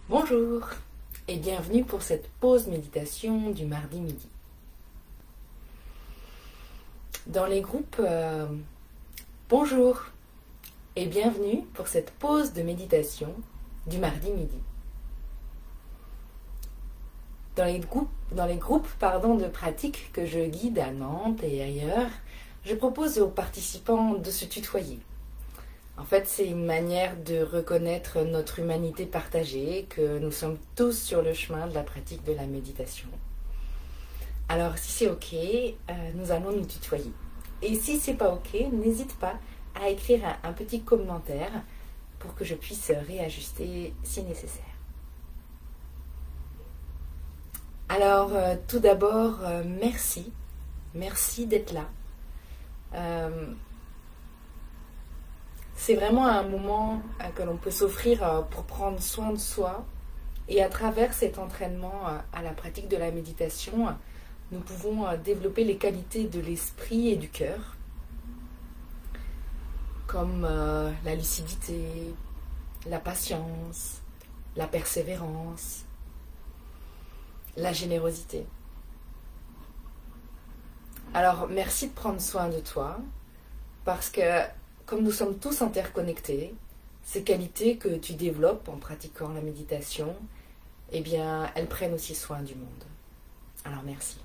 Bonjour et bienvenue pour cette pause méditation du mardi midi. Dans les groupes, bonjour et bienvenue pour cette pause de méditation du mardi midi. Dans les groupes de pratique que je guide à Nantes et ailleurs, je propose aux participants de se tutoyer. En fait, c'est une manière de reconnaître notre humanité partagée, que nous sommes tous sur le chemin de la pratique de la méditation. Alors, si c'est OK, nous allons nous tutoyer. Et si c'est pas OK, n'hésite pas à écrire un petit commentaire pour que je puisse réajuster si nécessaire. Alors, tout d'abord, merci. Merci d'être là. C'est vraiment un moment que l'on peut s'offrir pour prendre soin de soi. Et à travers cet entraînement à la pratique de la méditation, nous pouvons développer les qualités de l'esprit et du cœur, comme la lucidité, la patience, la persévérance, la générosité. Alors, merci de prendre soin de toi, parce que comme nous sommes tous interconnectés, ces qualités que tu développes en pratiquant la méditation, eh bien, elles prennent aussi soin du monde. Alors, merci.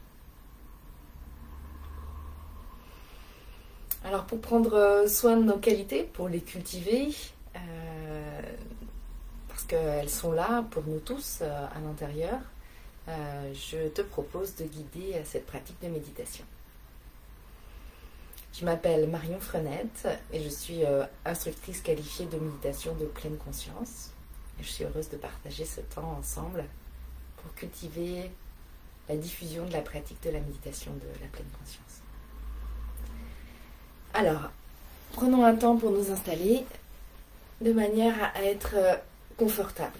Alors, pour prendre soin de nos qualités, pour les cultiver, parce qu'elles sont là pour nous tous à l'intérieur, je te propose de guider cette pratique de méditation. Je m'appelle Marion Frenette et je suis instructrice qualifiée de méditation de pleine conscience. Et je suis heureuse de partager ce temps ensemble pour cultiver la diffusion de la pratique de la méditation de la pleine conscience. Alors, prenons un temps pour nous installer de manière à être confortable.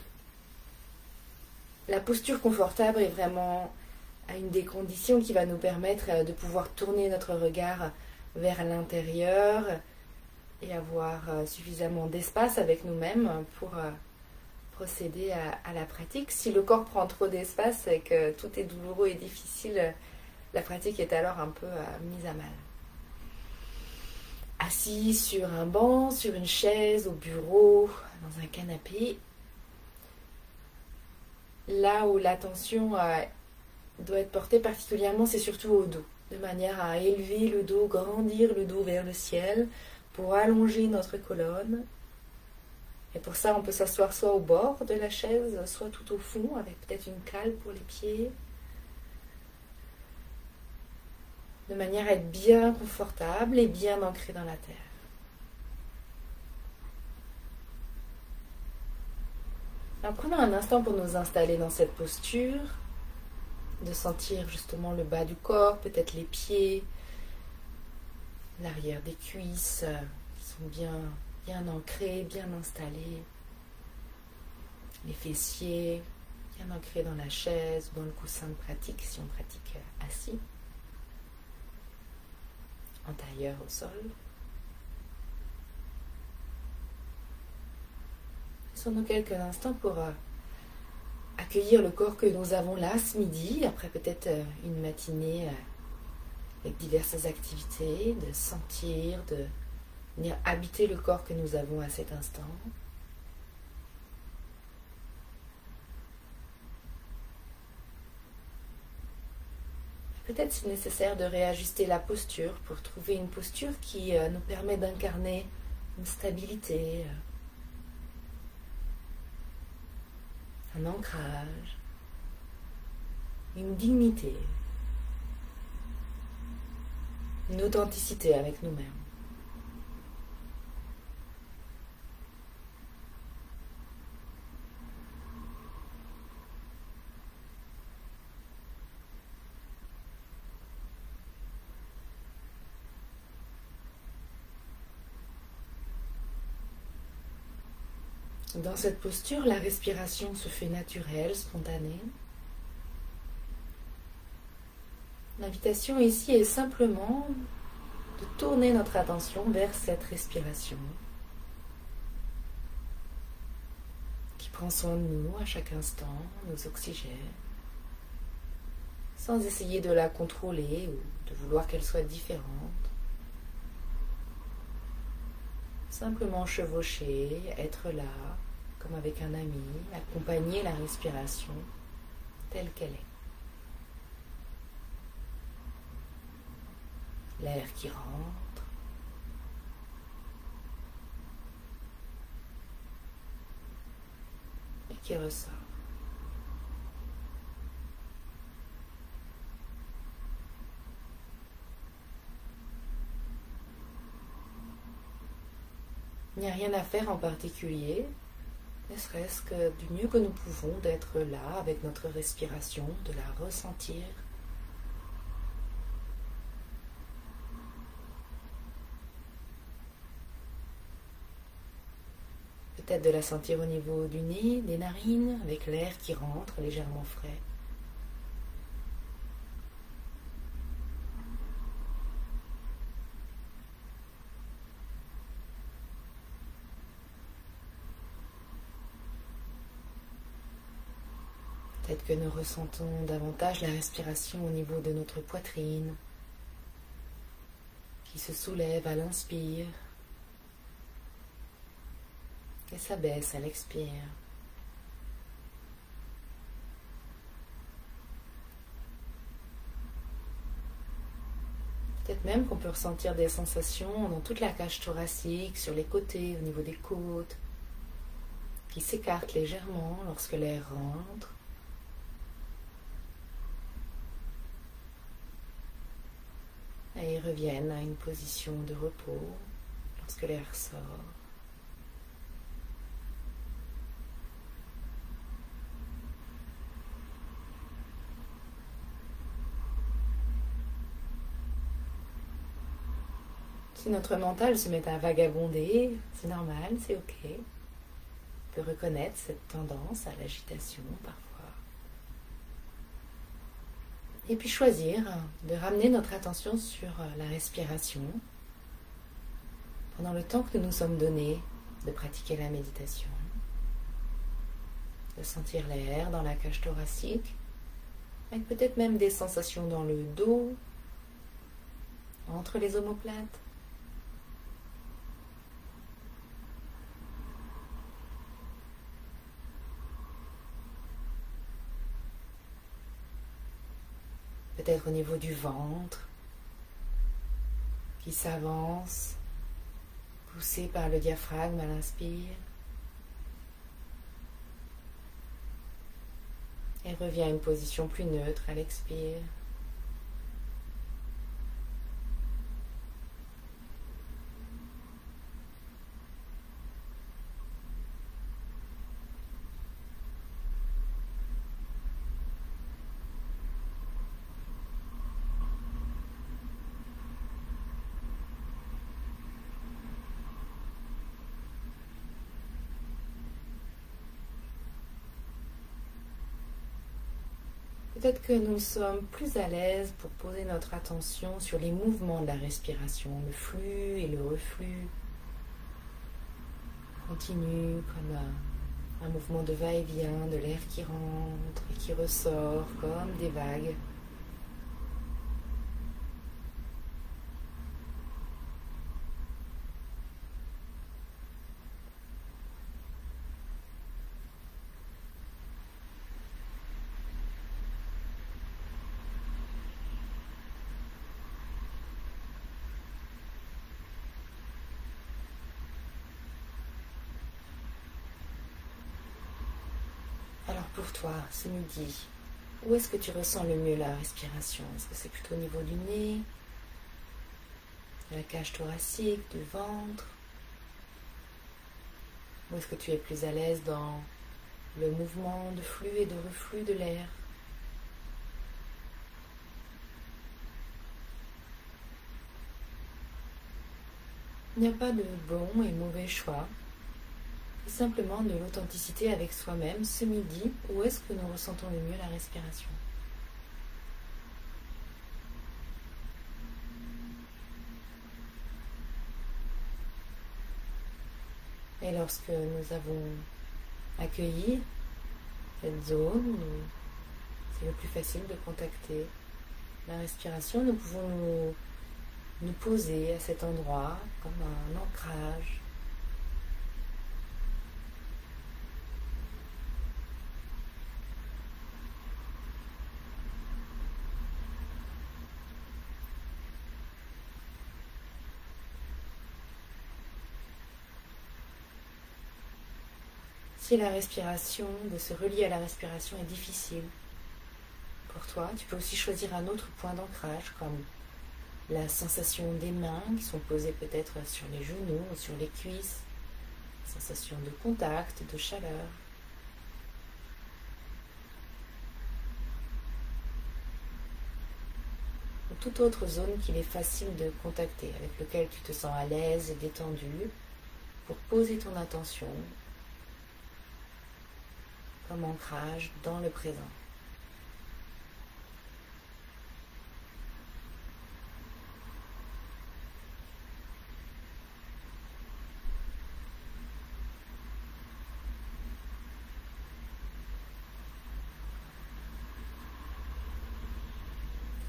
La posture confortable est vraiment une des conditions qui va nous permettre de pouvoir tourner notre regard vers l'intérieur et avoir suffisamment d'espace avec nous-mêmes pour procéder à la pratique. Si le corps prend trop d'espace et que tout est douloureux et difficile, la pratique est alors un peu mise à mal. Assis sur un banc, sur une chaise, au bureau, dans un canapé, là où l'attention doit être portée particulièrement, c'est surtout au dos, de manière à élever le dos, grandir le dos vers le ciel, pour allonger notre colonne. Et pour ça, on peut s'asseoir soit au bord de la chaise, soit tout au fond, avec peut-être une cale pour les pieds, de manière à être bien confortable et bien ancré dans la terre. Alors, prenons un instant pour nous installer dans cette posture, de sentir justement le bas du corps, peut-être les pieds, l'arrière des cuisses qui sont bien ancrés, bien installés, les fessiers bien ancrés dans la chaise, dans le coussin de pratique si on pratique assis, en tailleur au sol. Laissons-nous quelques instants pour accueillir le corps que nous avons là ce midi, après peut-être une matinée avec diverses activités, de sentir, de venir habiter le corps que nous avons à cet instant. Peut-être c'est nécessaire de réajuster la posture pour trouver une posture qui nous permet d'incarner une stabilité, un ancrage, une dignité, une authenticité avec nous-mêmes. Dans cette posture, la respiration se fait naturelle, spontanée. L'invitation ici est simplement de tourner notre attention vers cette respiration prend soin de nous à chaque instant, nous oxygène, sans essayer de la contrôler ou de vouloir qu'elle soit différente. Simplement chevaucher, être là, comme avec un ami, accompagner la respiration telle qu'elle est. L'air qui rentre, et qui ressort. Il n'y a rien à faire en particulier, ne serait-ce que du mieux que nous pouvons d'être là avec notre respiration, de la ressentir. Peut-être de la sentir au niveau du nez, des narines, avec l'air qui rentre légèrement frais. Peut-être que nous ressentons davantage la respiration au niveau de notre poitrine, qui se soulève à l'inspire et s'abaisse à l'expire. Peut-être même qu'on peut ressentir des sensations dans toute la cage thoracique, sur les côtés, au niveau des côtes, qui s'écartent légèrement lorsque l'air rentre. Et ils reviennent à une position de repos lorsque l'air sort. Si notre mental se met à vagabonder, c'est normal, c'est ok. On peut reconnaître cette tendance à l'agitation parfois. Et puis choisir de ramener notre attention sur la respiration pendant le temps que nous nous sommes donnés de pratiquer la méditation. De sentir l'air dans la cage thoracique, avec peut-être même des sensations dans le dos, entre les omoplates. Peut-être au niveau du ventre, qui s'avance, poussé par le diaphragme à l'inspire, et revient à une position plus neutre à l'expire. Peut-être que nous sommes plus à l'aise pour poser notre attention sur les mouvements de la respiration, le flux et le reflux. Continue comme un mouvement de va-et-vient, de l'air qui rentre et qui ressort comme des vagues. Alors pour toi, ce midi, où est-ce que tu ressens le mieux la respiration? Est-ce que c'est plutôt au niveau du nez, de la cage thoracique, du ventre? Ou est-ce que tu es plus à l'aise dans le mouvement de flux et de reflux de l'air? Il n'y a pas de bon et mauvais choix. C'est simplement de l'authenticité avec soi-même ce midi. Où est-ce que nous ressentons le mieux la respiration? Et lorsque nous avons accueillir cette zone où c'est le plus facile de contacter la respiration. Nous pouvons nous poser à cet endroit comme un ancrage. Si la respiration, de se relier à la respiration est difficile pour toi, tu peux aussi choisir un autre point d'ancrage comme la sensation des mains qui sont posées peut-être sur les genoux ou sur les cuisses, sensation de contact, de chaleur. Ou toute autre zone qu'il est facile de contacter, avec lequel tu te sens à l'aise et détendu pour poser ton attention comme ancrage dans le présent.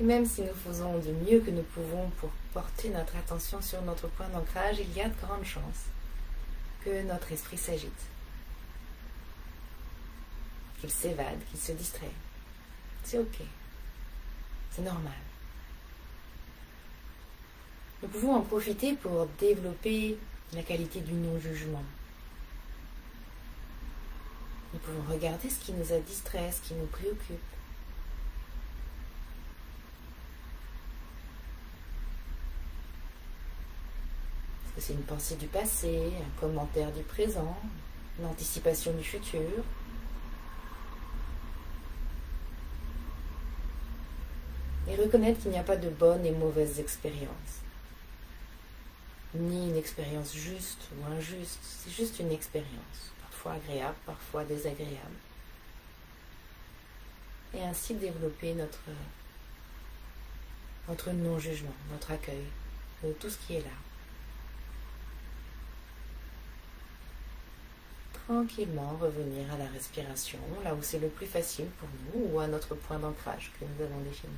Et même si nous faisons du mieux que nous pouvons pour porter notre attention sur notre point d'ancrage, il y a de grandes chances que notre esprit s'agite, qu'il s'évade, qu'il se distrait. C'est ok, c'est normal. Nous pouvons en profiter pour développer la qualité du non-jugement. Nous pouvons regarder ce qui nous a distrait, ce qui nous préoccupe. Est-ce que c'est une pensée du passé, un commentaire du présent, l'anticipation du futur? Et reconnaître qu'il n'y a pas de bonnes et mauvaises expériences. Ni une expérience juste ou injuste, c'est juste une expérience, parfois agréable, parfois désagréable. Et ainsi développer notre non-jugement, notre accueil de tout ce qui est là. Tranquillement revenir à la respiration, là où c'est le plus facile pour nous, ou à notre point d'ancrage que nous avons défini.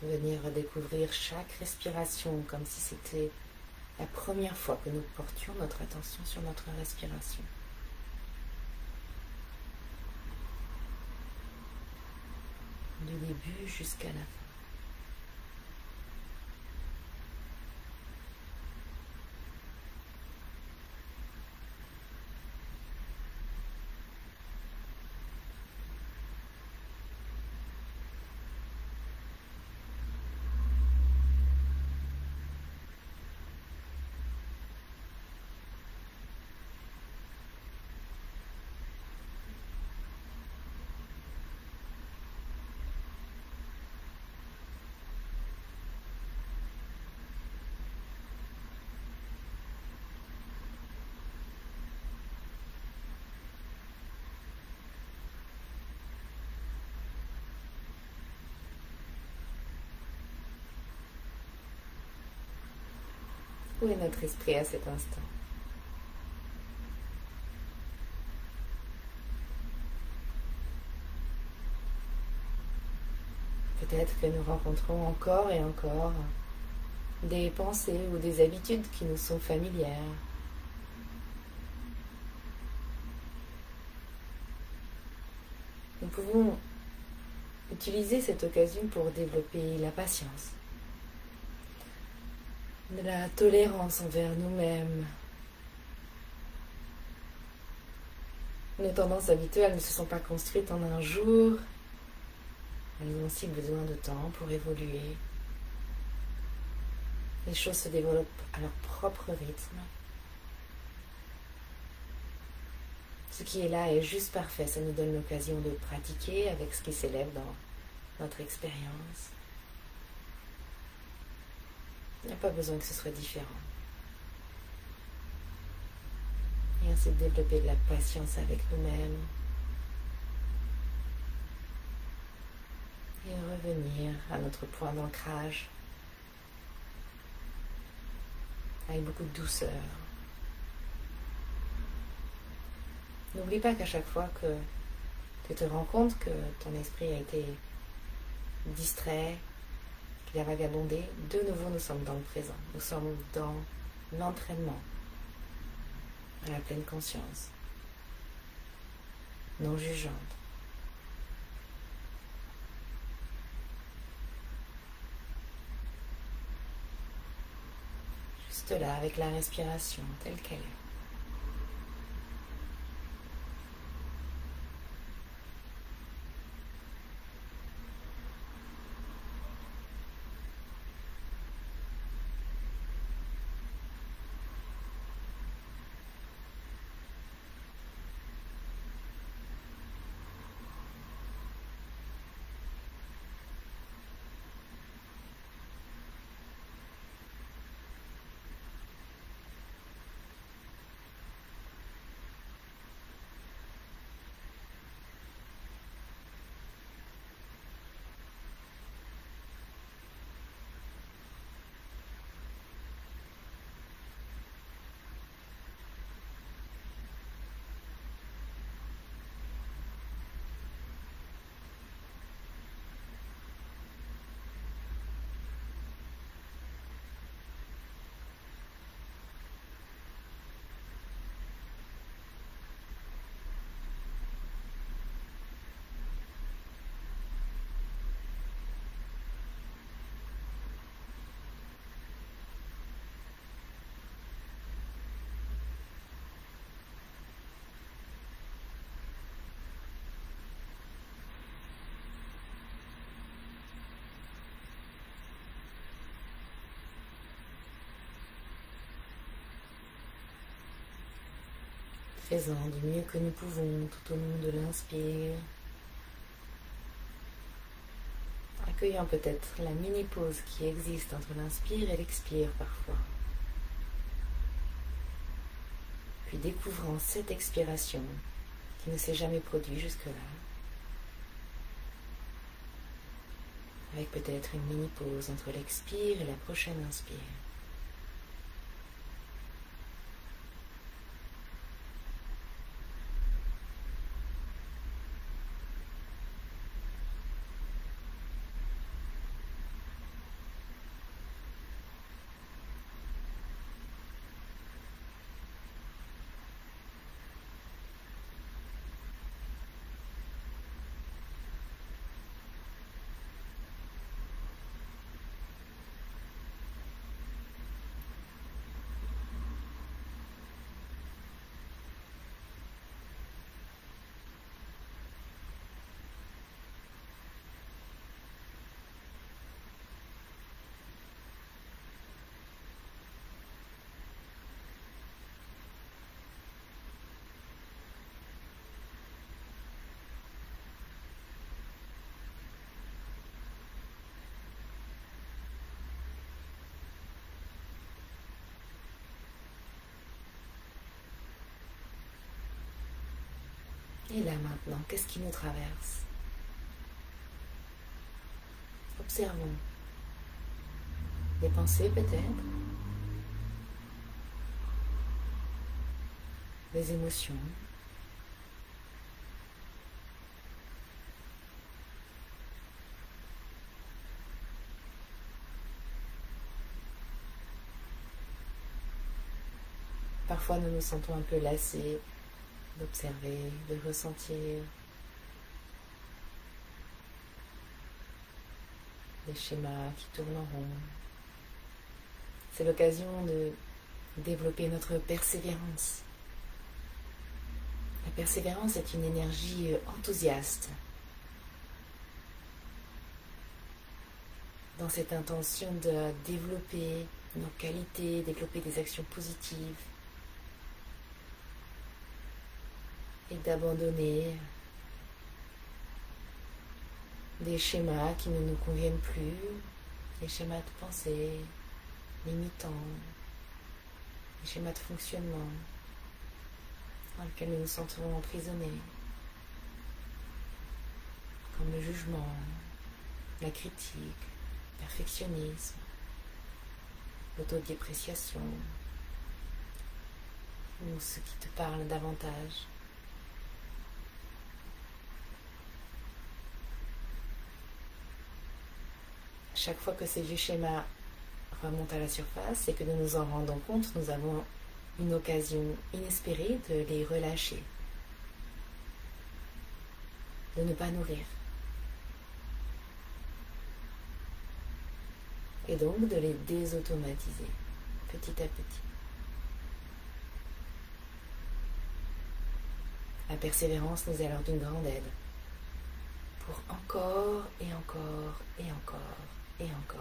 Venir redécouvrir chaque respiration comme si c'était la première fois que nous portions notre attention sur notre respiration. Du début jusqu'à la fin. Où est notre esprit à cet instant? Peut-être que nous rencontrons encore et encore des pensées ou des habitudes qui nous sont familières. Nous pouvons utiliser cette occasion pour développer la patience, de la tolérance envers nous-mêmes. Nos tendances habituelles ne se sont pas construites en un jour. Elles ont aussi besoin de temps pour évoluer. Les choses se développent à leur propre rythme. Ce qui est là est juste parfait, ça nous donne l'occasion de pratiquer avec ce qui s'élève dans notre expérience. Il n'y a pas besoin que ce soit différent. Et ainsi de développer de la patience avec nous-mêmes. Et revenir à notre point d'ancrage avec beaucoup de douceur. N'oublie pas qu'à chaque fois que tu te rends compte que ton esprit a été distrait, qu'il a vagabondé, de nouveau nous sommes dans le présent. Nous sommes dans l'entraînement à la pleine conscience, non jugeante. Juste là, avec la respiration telle qu'elle est. Faisant du mieux que nous pouvons tout au long de l'inspire. Accueillant peut-être la mini-pause qui existe entre l'inspire et l'expire parfois. Puis découvrant cette expiration qui ne s'est jamais produite jusque-là. Avec peut-être une mini-pause entre l'expire et la prochaine inspire. Et là maintenant, qu'est-ce qui nous traverse? Observons. Des pensées peut-être? Des émotions? Parfois nous nous sentons un peu lassés d'observer, de ressentir des schémas qui tournent en rond. C'est l'occasion de développer notre persévérance. La persévérance est une énergie enthousiaste. Dans cette intention de développer nos qualités, développer des actions positives et d'abandonner des schémas qui ne nous conviennent plus, des schémas de pensée limitants, des schémas de fonctionnement dans lesquels nous nous sentons emprisonnés, comme le jugement, la critique, le perfectionnisme, l'autodépréciation, ou ce qui te parle davantage. Chaque fois que ces vieux schémas remontent à la surface et que nous nous en rendons compte, nous avons une occasion inespérée de les relâcher, de ne pas nourrir, et donc de les désautomatiser petit à petit. La persévérance nous est alors d'une grande aide pour encore et encore et encore et encore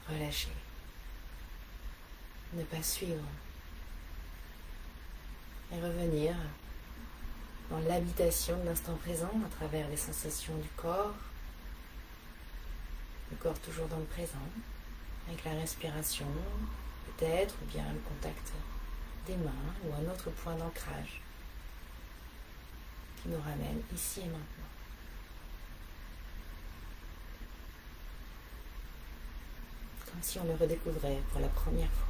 relâcher, ne pas suivre et revenir dans l'habitation de l'instant présent à travers les sensations du corps, le corps toujours dans le présent, avec la respiration peut-être, ou bien le contact des mains ou un autre point d'ancrage qui nous ramène ici et maintenant. Comme si on le redécouvrait pour la première fois.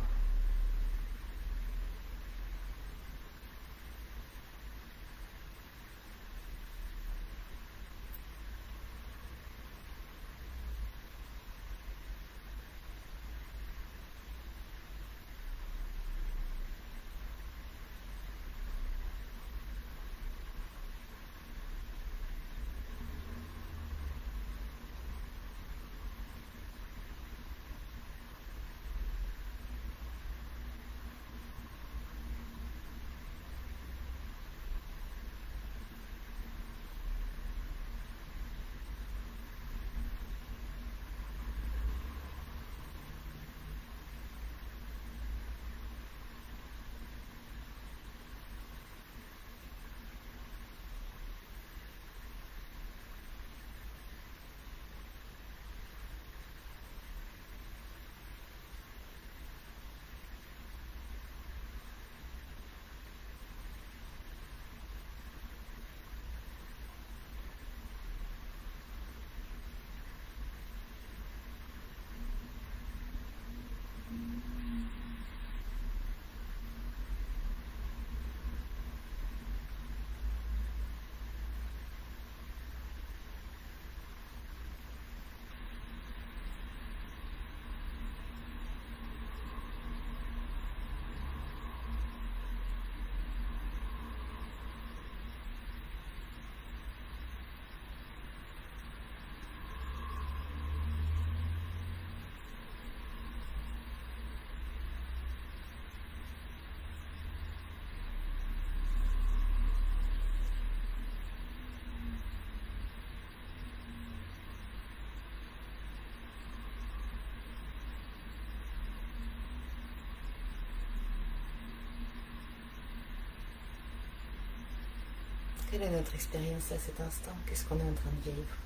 Quelle est notre expérience à cet instant? Qu'est-ce qu'on est en train de vivre?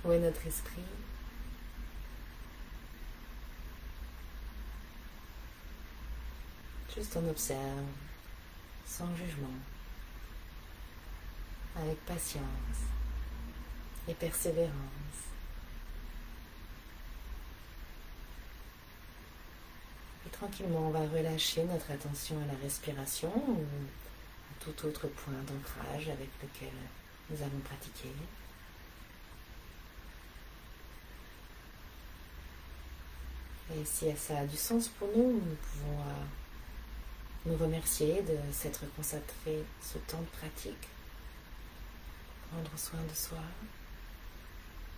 Où est notre esprit? Juste on observe, sans jugement, avec patience et persévérance. Et tranquillement, on va relâcher notre attention à la respiration ou à tout autre point d'ancrage avec lequel nous avons pratiqué. Et si ça a du sens pour nous, nous pouvons nous remercier de s'être consacré ce temps de pratique, prendre soin de soi,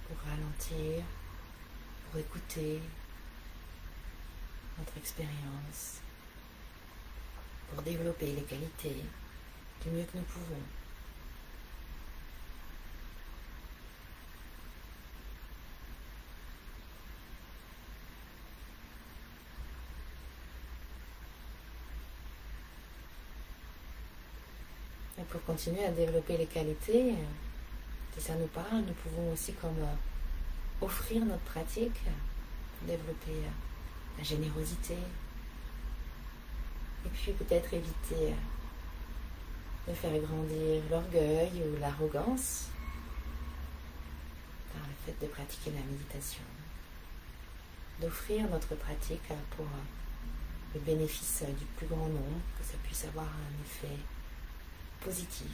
pour ralentir, pour écouter notre expérience, pour développer les qualités du mieux que nous pouvons. Et pour continuer à développer les qualités, si ça nous parle, nous pouvons aussi comme offrir notre pratique, développer la générosité, et puis peut-être éviter de faire grandir l'orgueil ou l'arrogance par le fait de pratiquer la méditation, d'offrir notre pratique pour le bénéfice du plus grand nombre, que ça puisse avoir un effet positif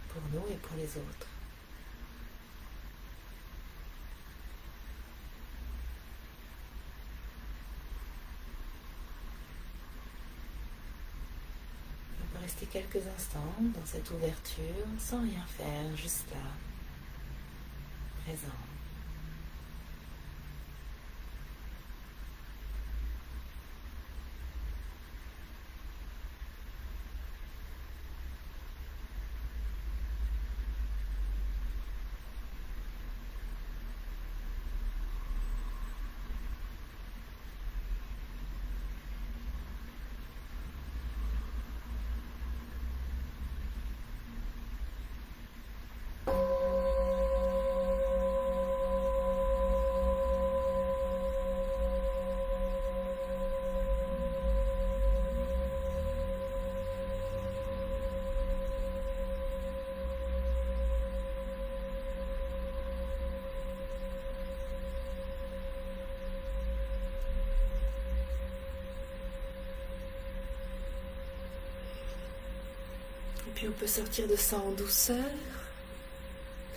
pour nous et pour les autres. On peut rester quelques instants dans cette ouverture sans rien faire, juste là, présent. Et puis on peut sortir de ça en douceur,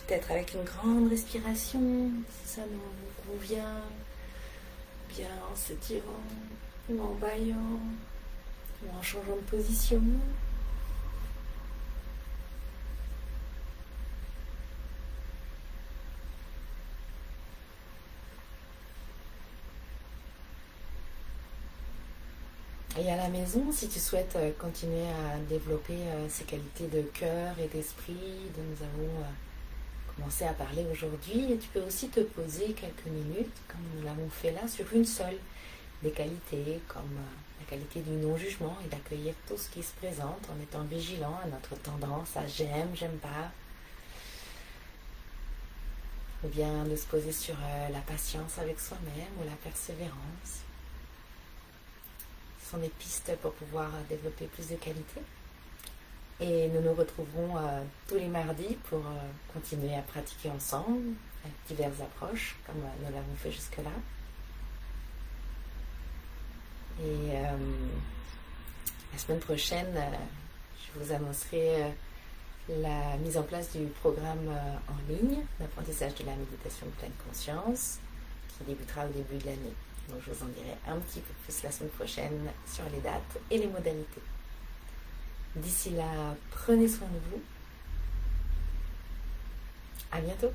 peut-être avec une grande respiration, si ça nous convient, bien en s'étirant, ou en bâillant, ou en changeant de position. Et à la maison, si tu souhaites continuer à développer ces qualités de cœur et d'esprit dont nous avons commencé à parler aujourd'hui, tu peux aussi te poser quelques minutes, comme nous l'avons fait là, sur une seule des qualités, comme la qualité du non-jugement et d'accueillir tout ce qui se présente en étant vigilant à notre tendance à j'aime, j'aime pas. Ou bien de se poser sur la patience avec soi-même ou la persévérance. Ce sont des pistes pour pouvoir développer plus de qualité. Et nous nous retrouverons tous les mardis pour continuer à pratiquer ensemble avec diverses approches, comme nous l'avons fait jusque-là. Et la semaine prochaine, je vous annoncerai la mise en place du programme en ligne d'apprentissage de la méditation de pleine conscience qui débutera au début de l'année. Donc je vous en dirai un petit peu plus la semaine prochaine sur les dates et les modalités. D'ici là, prenez soin de vous. À bientôt.